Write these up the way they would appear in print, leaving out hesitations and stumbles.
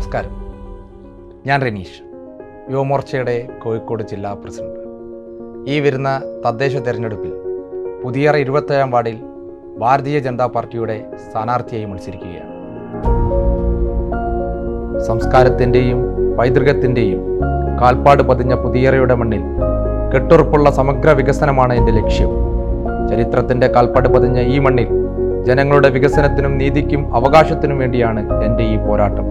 നമസ്കാരം. ഞാൻ റനീഷ്, യുവമോർച്ചയുടെ കോഴിക്കോട് ജില്ലാ പ്രസിഡന്റ്. ഈ വരുന്ന തദ്ദേശ തെരഞ്ഞെടുപ്പിൽ പുതിയറ 27-ാം വാർഡിൽ ഭാരതീയ ജനതാ പാർട്ടിയുടെ സ്ഥാനാർത്ഥിയായി മത്സരിക്കുകയാണ്. സംസ്കാരത്തിൻ്റെയും പൈതൃകത്തിൻ്റെയും കാൽപ്പാട് പതിഞ്ഞ പുതിയറയുടെ മണ്ണിൽ കെട്ടുറപ്പുള്ള സമഗ്ര വികസനമാണ് എൻ്റെ ലക്ഷ്യം. ചരിത്രത്തിൻ്റെ കാൽപ്പാട് പതിഞ്ഞ ഈ മണ്ണിൽ ജനങ്ങളുടെ വികസനത്തിനും നീതിക്കും അവകാശത്തിനും വേണ്ടിയാണ് എൻ്റെ ഈ പോരാട്ടം.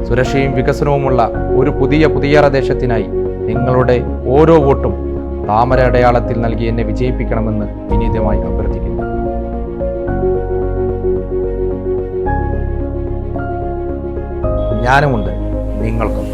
സുരക്ഷയും വികസനവുമുള്ള ഒരു പുതിയറ ദേശത്തിനായി നിങ്ങളുടെ ഓരോ വോട്ടും താമര അടയാളത്തിൽ നൽകി എന്നെ വിജയിപ്പിക്കണമെന്ന് വിനീതമായി അഭ്യർത്ഥിക്കുന്നു. ഞാനുമുണ്ട്, നിങ്ങൾക്കും.